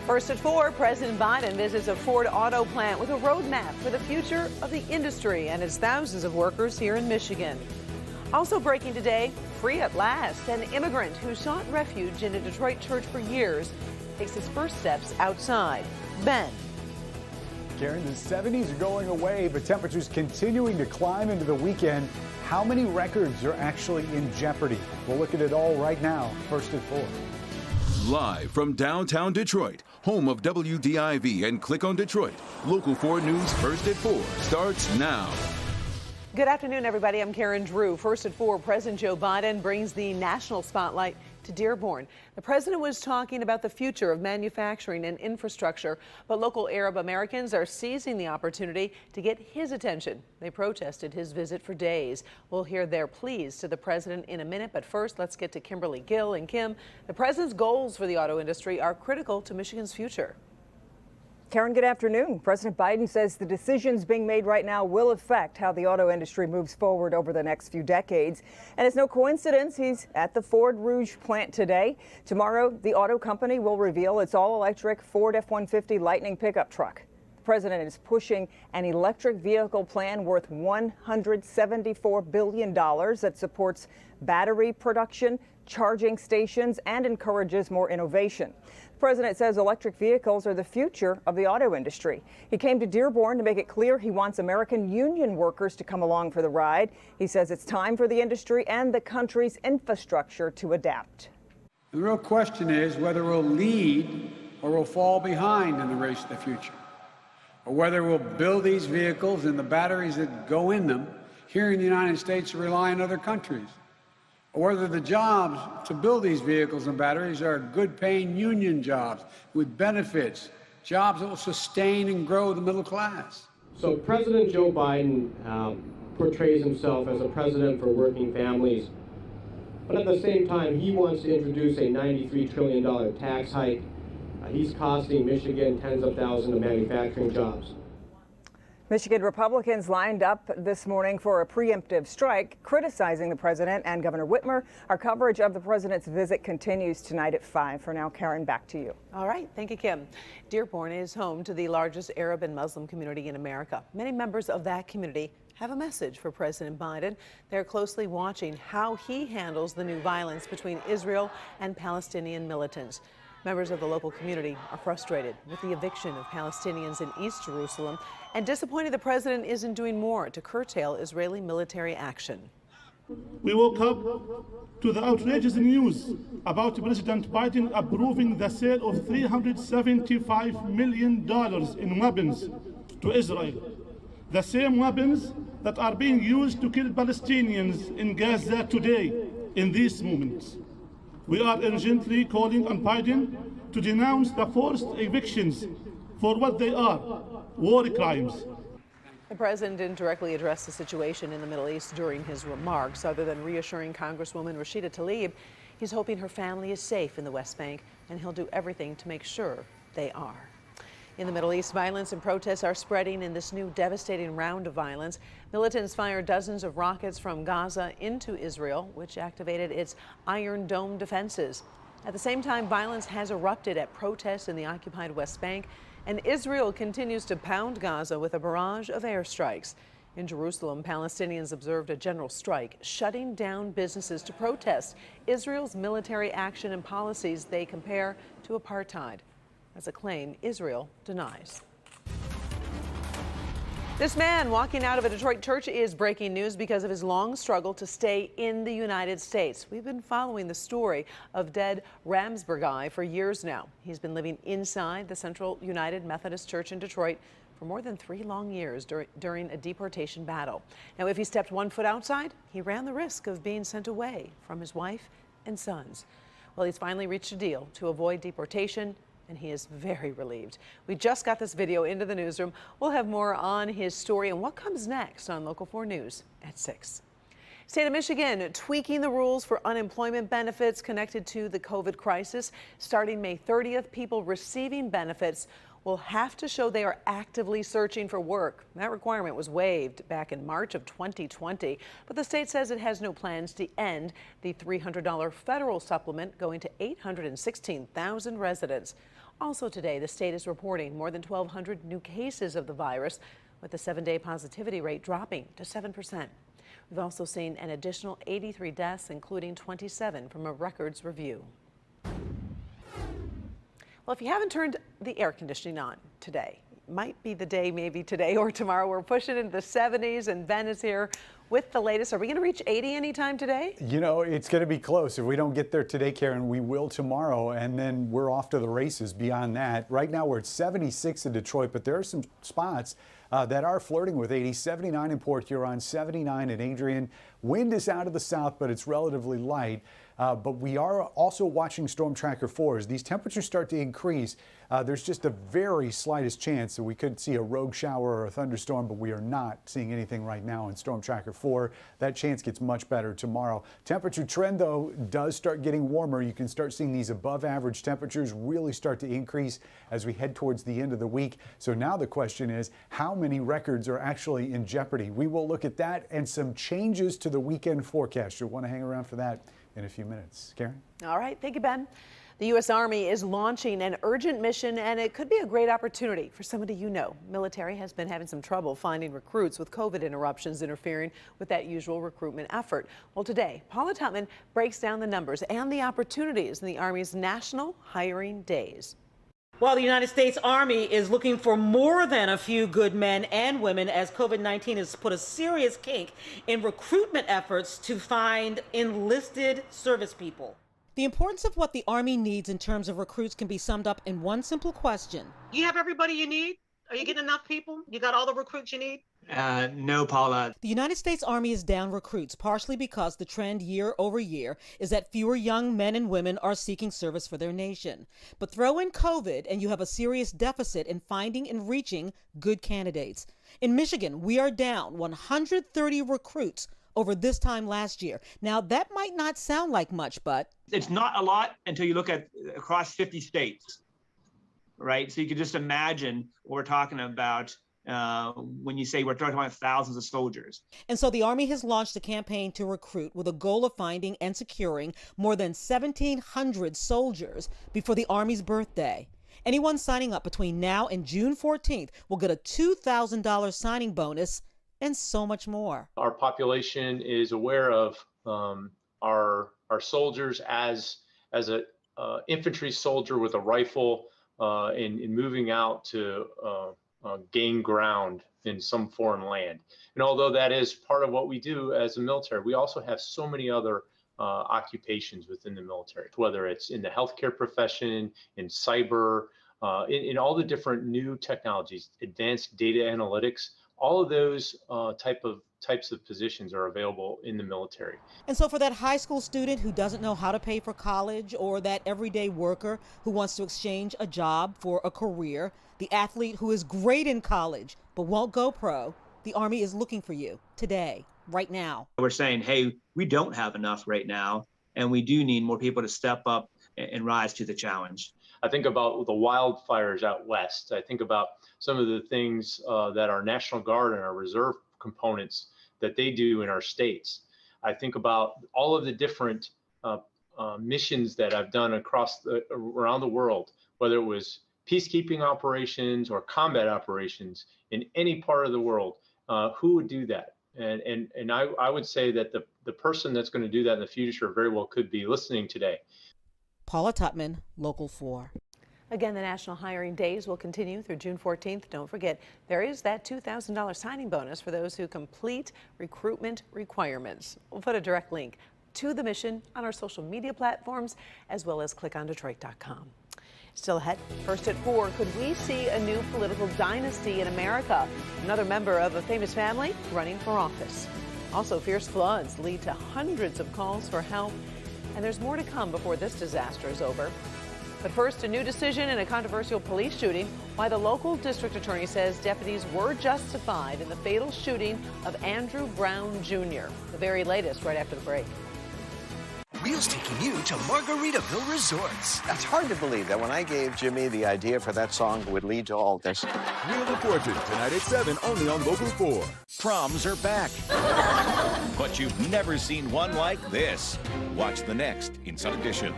First at 4, President Biden visits a Ford auto plant with a roadmap for the future of the industry and its thousands of workers here in Michigan. Also breaking today, free at last. An immigrant who sought refuge in a Detroit church for years takes his first steps outside. Ben. Karen, the 70s are going away, but temperatures continuing to climb into the weekend. How many records are actually in jeopardy? We'll look at it all right now. First at 4. Live from downtown Detroit, home of WDIV and Click on Detroit, Local 4 News First at 4 starts now. Good afternoon, everybody. I'm Karen Drew. First at 4, President Joe Biden brings the national spotlight to Dearborn. The president was talking about the future of manufacturing and infrastructure, but local Arab Americans are seizing the opportunity to get his attention. They protested his visit for days. We'll hear their pleas to the president in a minute, but first let's get to Kimberly Gill. And Kim, the president's goals for the auto industry are critical to Michigan's future. Karen, good afternoon. President Biden says the decisions being made right now will affect how the auto industry moves forward over the next few decades. And it's no coincidence he's at the Ford Rouge plant today. Tomorrow, the auto company will reveal its all-electric Ford F-150 Lightning pickup truck. The president is pushing an electric vehicle plan worth $174 billion that supports battery production, charging stations, and encourages more innovation. The president says electric vehicles are the future of the auto industry. He came to Dearborn to make it clear he wants American union workers to come along for the ride. He says it's time for the industry and the country's infrastructure to adapt. The real question is whether we'll lead or we'll fall behind in the race to the future, or whether we'll build these vehicles and the batteries that go in them here in the United States rely on other countries, or whether the jobs to build these vehicles and batteries are good-paying union jobs with benefits, jobs that will sustain and grow the middle class. So President Joe Biden portrays himself as a president for working families, but at the same time, he wants to introduce a $93 trillion tax hike. He's costing Michigan tens of thousands of manufacturing jobs. Michigan Republicans lined up this morning for a preemptive strike, criticizing the president and Governor Whitmer. Our coverage of the president's visit continues tonight at 5. For now, Karen, back to you. All right. Thank you, Kim. Dearborn is home to the largest Arab and Muslim community in America. Many members of that community have a message for President Biden. They're closely watching how he handles the new violence between Israel and Palestinian militants. Members of the local community are frustrated with the eviction of Palestinians in East Jerusalem and disappointed the president isn't doing more to curtail Israeli military action. We woke up to the outrageous news about President Biden approving the sale of $375 million in weapons to Israel, the same weapons that are being used to kill Palestinians in Gaza today in these moments. We are urgently calling on Biden to denounce the forced evictions for what they are, war crimes. The president didn't directly address the situation in the Middle East during his remarks. Other than reassuring Congresswoman Rashida Tlaib, he's hoping her family is safe in the West Bank, and he'll do everything to make sure they are. In the Middle East, violence and protests are spreading in this new devastating round of violence. Militants fired dozens of rockets from Gaza into Israel, which activated its Iron Dome defenses. At the same time, violence has erupted at protests in the occupied West Bank, and Israel continues to pound Gaza with a barrage of airstrikes. In Jerusalem, Palestinians observed a general strike, shutting down businesses to protest Israel's military action and policies they compare to apartheid. That's a claim Israel denies. This man walking out of a Detroit church is breaking news because of his long struggle to stay in the United States. We've been following the story of dead Ramsburg for years now. He's been living inside the Central United Methodist Church in Detroit for more than 3 long years during a deportation battle. Now, if he stepped 1 foot outside, he ran the risk of being sent away from his wife and sons. Well, he's finally reached a deal to avoid deportation, and he is very relieved. We just got this video into the newsroom. We'll have more on his story and what comes next on Local 4 News at 6. State of Michigan tweaking the rules for unemployment benefits connected to the COVID crisis. Starting May 30th, people receiving benefits will have to show they are actively searching for work. That requirement was waived back in March of 2020, but the state says it has no plans to end the $300 federal supplement going to 816,000 residents. Also today, the state is reporting more than 1,200 new cases of the virus, with the 7-day positivity rate dropping to 7%. We've also seen an additional 83 deaths, including 27 from a records review. Well, if you haven't turned the air conditioning on today, might be the day, maybe today or tomorrow. We're pushing into the 70s, and Ben is here with the latest. Are we going to reach 80 anytime today? You know, it's going to be close. If we don't get there today, Karen, we will tomorrow, and then we're off to the races beyond that. Right now, we're at 76 in Detroit, but there are some spots that are flirting with 80. 79 in Port Huron, 79 in Adrian. Wind is out of the south, but it's relatively light. But we are also watching Storm Tracker 4. As these temperatures start to increase, there's just a very slightest chance that we could see a rogue shower or a thunderstorm, but we are not seeing anything right now in Storm Tracker 4. That chance gets much better tomorrow. Temperature trend, though, does start getting warmer. You can start seeing these above average temperatures really start to increase as we head towards the end of the week. So now the question is, how many records are actually in jeopardy? We will look at that and some changes to the weekend forecast. You'll want to hang around for that in a few minutes. Karen? All right. Thank you, Ben. The U.S. Army is launching an urgent mission, and it could be a great opportunity for somebody you know. Military has been having some trouble finding recruits, with COVID interruptions interfering with that usual recruitment effort. Well, today, Paula Tutman breaks down the numbers and the opportunities in the Army's National Hiring Days. Well, the United States Army is looking for more than a few good men and women, as COVID-19 has put a serious kink in recruitment efforts to find enlisted service people. The importance of what the Army needs in terms of recruits can be summed up in one simple question. You have everybody you need? Are you getting enough people? You got all the recruits you need? No, Paula. The United States Army is down recruits, partially because the trend year over year is that fewer young men and women are seeking service for their nation. But throw in COVID and you have a serious deficit in finding and reaching good candidates. In Michigan, we are down 130 recruits over this time last year. Now, that might not sound like much, but It's not a lot until you look at across 50 states, right? So you can just imagine what we're talking about when you say we're talking about thousands of soldiers. And so the Army has launched a campaign to recruit with a goal of finding and securing more than 1,700 soldiers before the Army's birthday. Anyone signing up between now and June 14th will get a $2,000 signing bonus and so much more. Our population is aware of our soldiers as a infantry soldier with a rifle in moving out to gain ground in some foreign land. And although that is part of what we do as a military, we also have so many other occupations within the military, whether it's in the healthcare profession, in cyber, in all the different new technologies, advanced data analytics. All of those types of positions are available in the military. And so for that high school student who doesn't know how to pay for college, or that everyday worker who wants to exchange a job for a career, the athlete who is great in college but won't go pro, the Army is looking for you today, right now. We're saying, hey, we don't have enough right now, and we do need more people to step up and rise to the challenge. I think about the wildfires out west. I think about some of the things that our National Guard and our reserve components that they do in our states. I think about all of the different missions that I've done around the world, whether it was peacekeeping operations or combat operations in any part of the world. Who would do that? And I would say that the person that's going to do that in the future very well could be listening today. Paula Tutman, Local 4. Again, the National Hiring Days will continue through June 14th. Don't forget, there is that $2,000 signing bonus for those who complete recruitment requirements. We'll put a direct link to the mission on our social media platforms, as well as clickondetroit.com. Still ahead, first at 4, could we see a new political dynasty in America? Another member of a famous family running for office. Also, fierce floods lead to hundreds of calls for help, and there's more to come before this disaster is over. But first, a new decision in a controversial police shooting. Why the local district attorney says deputies were justified in the fatal shooting of Andrew Brown Jr. The very latest right after the break. Wheels taking you to Margaritaville Resorts. That's hard to believe that when I gave Jimmy the idea for that song would lead to all this. Wheel of Fortune, tonight at 7, only on Local 4. Proms are back. But you've never seen one like this. Watch the next Inside Edition.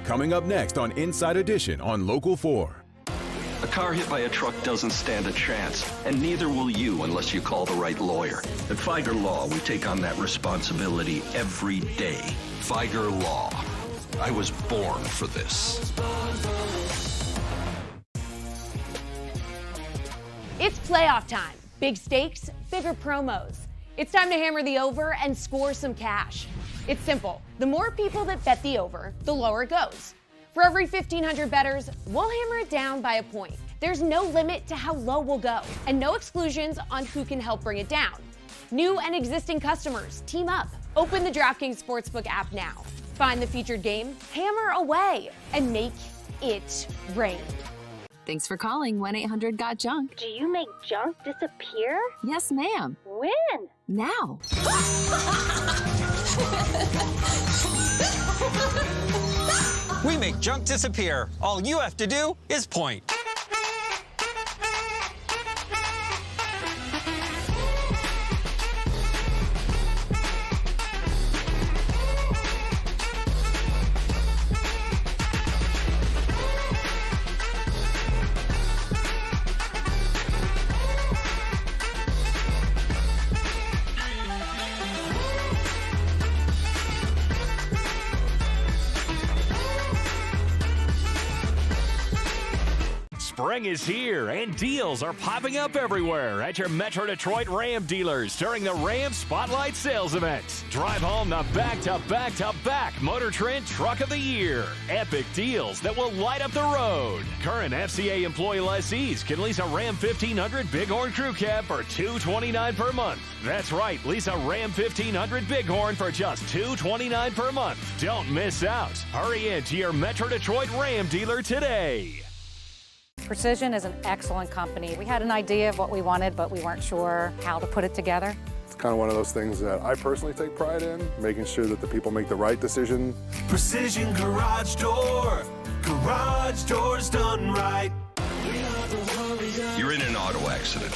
Coming up next on Inside Edition on Local 4. A car hit by a truck doesn't stand a chance, and neither will you unless you call the right lawyer. At Feiger Law, we take on that responsibility every day. Feiger Law. I was born for this. It's playoff time. Big stakes, bigger promos. It's time to hammer the over and score some cash. It's simple. The more people that bet the over, the lower it goes. For every 1,500 bettors, we'll hammer it down by a point. There's no limit to how low we'll go, and no exclusions on who can help bring it down. New and existing customers, team up. Open the DraftKings Sportsbook app now. Find the featured game, hammer away, and make it rain. Thanks for calling 1-800-GOT-JUNK. Do you make junk disappear? Yes, ma'am. When? Now. We make junk disappear. All you have to do is point. Spring is here, and deals are popping up everywhere at your Metro Detroit Ram dealers during the Ram Spotlight Sales Event. Drive home the back-to-back-to-back Motor Trend Truck of the Year. Epic deals that will light up the road. Current FCA employee lessees can lease a Ram 1500 Bighorn Crew Cab for $229 per month. That's right, lease a Ram 1500 Bighorn for just $229 per month. Don't miss out. Hurry in to your Metro Detroit Ram dealer today. Precision is an excellent company. We had an idea of what we wanted, but we weren't sure how to put it together. It's kind of one of those things that I personally take pride in, making sure that the people make the right decision. Precision Garage Door. Garage doors done right. You're in an auto accident.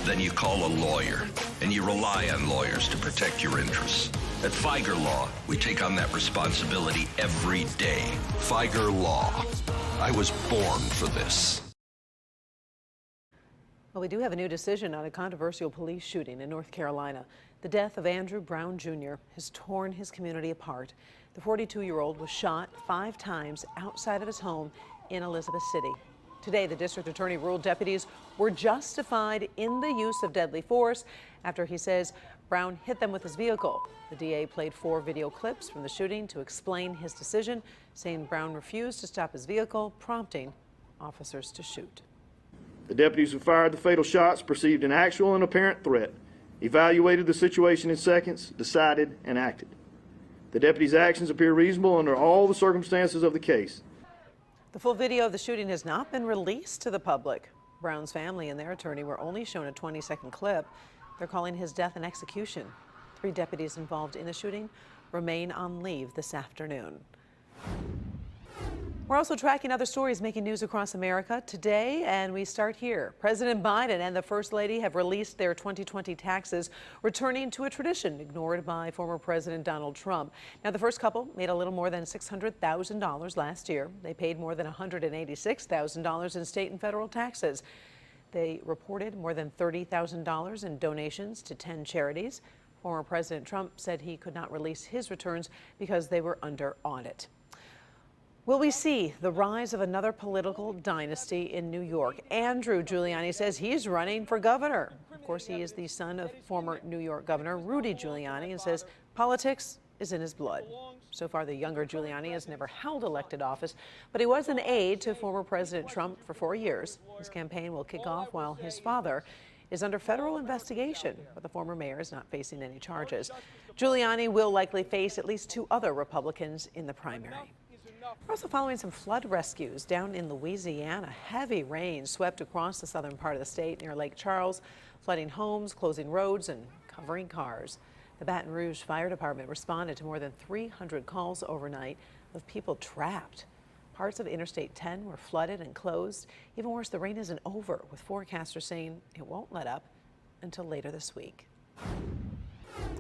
Then you call a lawyer, and you rely on lawyers to protect your interests. At Feiger Law, we take on that responsibility every day. Feiger Law. I was born for this. Well, we do have a new decision on a controversial police shooting in North Carolina. The death of Andrew Brown Jr. has torn his community apart. The 42-year-old was shot 5 times outside of his home in Elizabeth City. Today, the district attorney ruled deputies were justified in the use of deadly force after he says Brown hit them with his vehicle. The DA played 4 video clips from the shooting to explain his decision, saying Brown refused to stop his vehicle, prompting officers to shoot. The deputies who fired the fatal shots perceived an actual and apparent threat, evaluated the situation in seconds, decided, and acted. The deputies' actions appear reasonable under all the circumstances of the case. The full video of the shooting has not been released to the public. Brown's family and their attorney were only shown a 20-second clip. They're calling his death an execution. 3 deputies involved in the shooting remain on leave this afternoon. We're also tracking other stories making news across America today, and we start here. President Biden and the First Lady have released their 2020 taxes, returning to a tradition ignored by former President Donald Trump. Now, the first couple made a little more than $600,000 last year. They paid more than $186,000 in state and federal taxes. They reported more than $30,000 in donations to 10 charities. Former President Trump said he could not release his returns because they were under audit. Will we see the rise of another political dynasty in New York? Andrew Giuliani says he's running for governor. Of course, he is the son of former New York Governor Rudy Giuliani and says politics is in his blood. So far, the younger Giuliani has never held elected office, but he was an aide to former President Trump for 4 years. His campaign will kick off while his father is under federal investigation, but the former mayor is not facing any charges. Giuliani will likely face at least 2 other Republicans in the primary. We're also following some flood rescues down in Louisiana. Heavy rain swept across the southern part of the state near Lake Charles, flooding homes, closing roads, and covering cars. The Baton Rouge Fire Department responded to more than 300 calls overnight of people trapped. Parts of Interstate 10 were flooded and closed. Even worse, the rain isn't over, with forecasters saying it won't let up until later this week.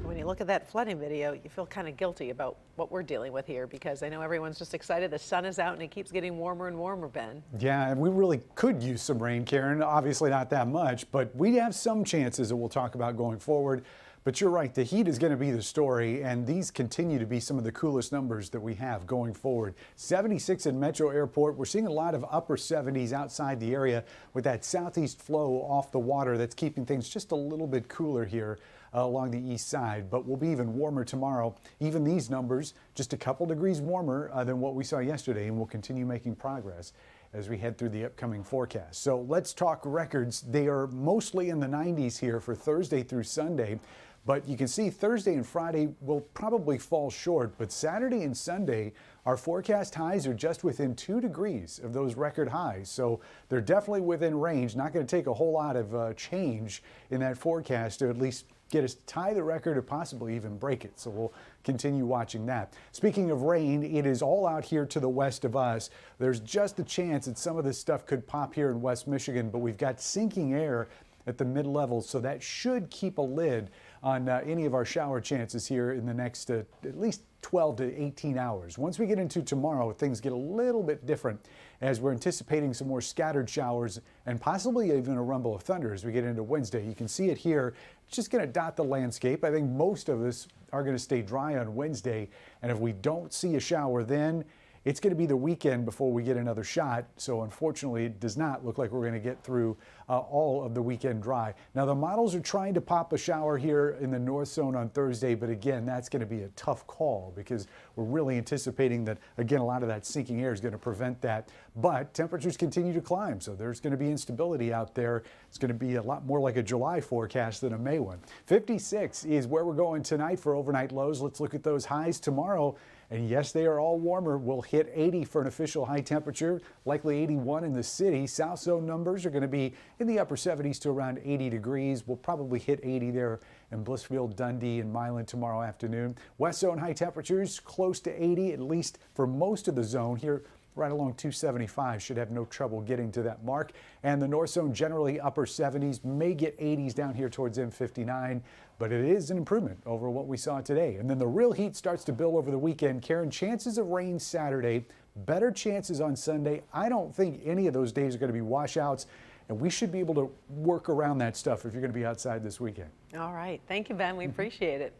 When you look at that flooding video, you feel kind of guilty about what we're dealing with here, because I know everyone's just excited. The sun is out and it keeps getting warmer and warmer, Ben. Yeah, and we really could use some rain, Karen. Obviously not that much, but we have some chances that we'll talk about going forward. But you're right, the heat is going to be the story, and these continue to be some of the coolest numbers that we have going forward. 76 at Metro Airport. We're seeing a lot of upper 70s outside the area with that southeast flow off the water that's keeping things just a little bit cooler here along the east side. But we'll be even warmer tomorrow. Even these numbers, just a couple degrees warmer than what we saw yesterday, and we'll continue making progress as we head through the upcoming forecast. So let's talk records. They are mostly in the 90s here for Thursday through Sunday. But you can see Thursday and Friday will probably fall short, but Saturday and Sunday, our forecast highs are just within 2 degrees of those record highs. So they're definitely within range. Not going to take a whole lot of change in that forecast to at least get us to tie the record or possibly even break it. So we'll continue watching that. Speaking of rain, it is all out here to the west of us. There's just a chance that some of this stuff could pop here in West Michigan, but we've got sinking air at the mid-levels, so that should keep a lid on any of our shower chances here in the next at least 12 to 18 hours. Once we get into tomorrow, things get a little bit different as we're anticipating some more scattered showers and possibly even a rumble of thunder as we get into Wednesday. You can see it here. It's just going to dot the landscape. I think most of us are going to stay dry on Wednesday, and if we don't see a shower then, it's going to be the weekend before we get another shot, so unfortunately it does not look like we're going to get through all of the weekend dry. Now the models are trying to pop a shower here in the north zone on Thursday, but again, that's going to be a tough call because we're really anticipating that, again, a lot of that sinking air is going to prevent that. But temperatures continue to climb, so there's going to be instability out there. It's going to be a lot more like a July forecast than a May one. 56 is where we're going tonight for overnight lows. Let's look at those highs tomorrow. And yes, they are all warmer. We'll hit 80 for an official high temperature, likely 81 in the city. South zone numbers are going to be in the upper 70s to around 80 degrees. We'll probably hit 80 there in Blissfield, Dundee, and Milan tomorrow afternoon. West zone high temperatures close to 80, at least for most of the zone here. Right along 275, should have no trouble getting to that mark. And the north zone generally upper 70s, may get 80s down here towards M59, but it is an improvement over what we saw today. And then the real heat starts to build over the weekend. Karen, chances of rain Saturday, better chances on Sunday. I don't think any of those days are going to be washouts, and we should be able to work around that stuff if you're going to be outside this weekend. All right. Thank you, Ben. We appreciate it.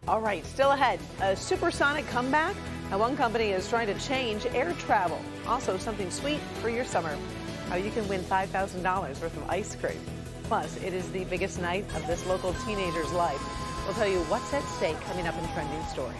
All right, still ahead, a supersonic comeback. Now, one company is trying to change air travel. Also, something sweet for your summer. How you can win $5,000 worth of ice cream. Plus, it is the biggest night of this local teenager's life. We'll tell you what's at stake coming up in Trending Stories.